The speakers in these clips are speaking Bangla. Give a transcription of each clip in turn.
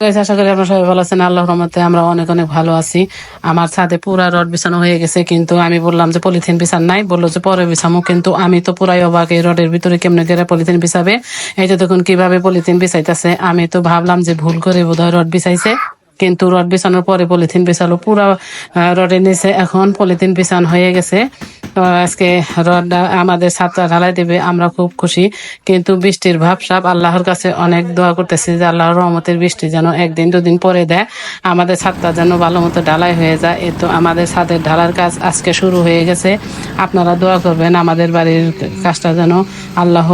গাইস, আশা করি আপনারা সবাই ভালো আছেন। আল্লাহর রহমতে আমরা অনেক অনেক ভালো আছি। আমার ছাদে পুরা রড বিছানো হয়ে গেছে, কিন্তু আমি বললাম যে পলিথিন বিছান নাই, বললো যে পরে বিছামো। কিন্তু আমি তো পুরাই অবাক, এই রডের ভিতরে কেমনে করে পলিথিন বিছাবে। এই যে দেখুন কিভাবে পলিথিন বিছাইতেছে। আমি তো ভাবলাম যে ভুল করে বোধহয় রড বিছাইছে, কিন্তু রড বিছানোর পরে পলিথিন বিছালো। পুরা রডের নিচে এখন পলিথিন বিছান হয়ে গেছে। তো আজকে রড আমাদের ছাদটা ঢালাই দেবে, আমরা খুব খুশি। কিন্তু বৃষ্টির ভাবসাব, আল্লাহর কাছে অনেক দোয়া করতেছি যে আল্লাহর রহমতের বৃষ্টি যেন একদিন দুদিন পরে দেয়, আমাদের ছাদটা যেন ভালো মতো ঢালাই হয়ে যায়। এই তো আমাদের ছাদের ঢালার কাজ আজকে শুরু হয়ে গেছে। আপনারা দোয়া করবেন আমাদের বাড়ির কাজটা যেন আল্লাহ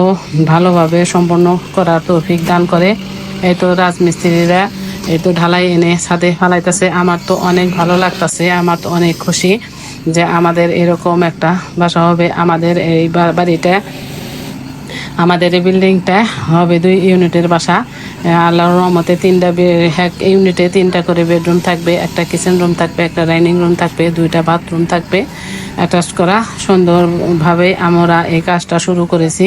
ভালোভাবে সম্পন্ন করার তৌফিক দান করে। এই তো রাজমিস্ত্রিরা এই তো ঢালাই এনে ছাদে ফালাইতেছে। আমার তো অনেক ভালো লাগতেছে, আমার তো অনেক খুশি যে আমাদের এরকম একটা বাসা হবে। আমাদের এই বাড়িটা, আমাদের এই বিল্ডিংটা হবে 2 ইউনিটের বাসা। আল্লাহর রহমতে এক ইউনিটে 3টা করে বেডরুম থাকবে, একটা কিচেন রুম থাকবে, একটা ডাইনিং রুম থাকবে, 2টা বাথরুম থাকবে অ্যাটাচ করা। সুন্দরভাবে আমরা এই কাজটা শুরু করেছি।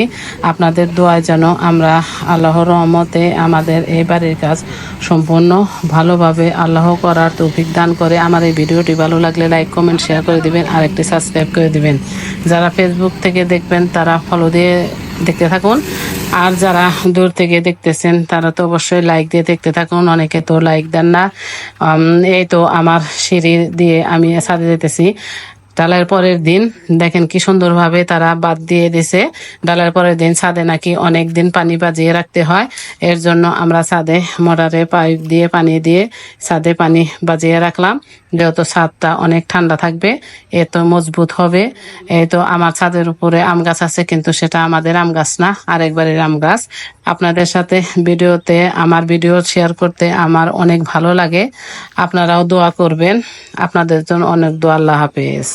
আপনাদের দোয়ায় যেন আমরা আল্লাহর রহমতে আমাদের এই বাড়ির কাজ সম্পূর্ণ ভালোভাবে আল্লাহ করার তৌফিক দান করে। আমার এই ভিডিওটি ভালো লাগলে লাইক কমেন্ট শেয়ার করে দিবেন, আর একটি সাবস্ক্রাইব করে দিবেন। যারা ফেসবুক থেকে দেখবেন তারা ফলো দিয়ে দেখতে থাকুন, আর যারা দূর থেকে দেখতেছেন তারা তো অবশ্যই লাইক দিয়ে দেখতে থাকুন। অনেকে তো লাইক দেন না। এই তো আমার সিঁড়ি দিয়ে আমি ছাদে যেতেছি। ডালার পরের দিন দেখেন কি সুন্দরভাবে তারা বাদ দিয়ে দিছে। ডালার পরের দিন ছাদে নাকি অনেক দিন পানি বাজিয়ে রাখতে হয়, এর জন্য আমরা ছাদে মোটরে পাইপ দিয়ে পানি দিয়ে ছাদে পানি বাজিয়ে রাখলাম, যেহেতু ছাদটা অনেক ঠান্ডা থাকবে, এ তো মজবুত হবে। এই তো আমার ছাদের উপরে আম গাছ আছে, কিন্তু সেটা আমাদের আম গাছ না, আরেকবারের আম গাছ। আপনাদের সাথে আমার ভিডিও শেয়ার করতে আমার অনেক ভালো লাগে। আপনারাও দোয়া করবেন, আপনাদের জন্য অনেক দোয়া। আল্লাহ হাফেজ।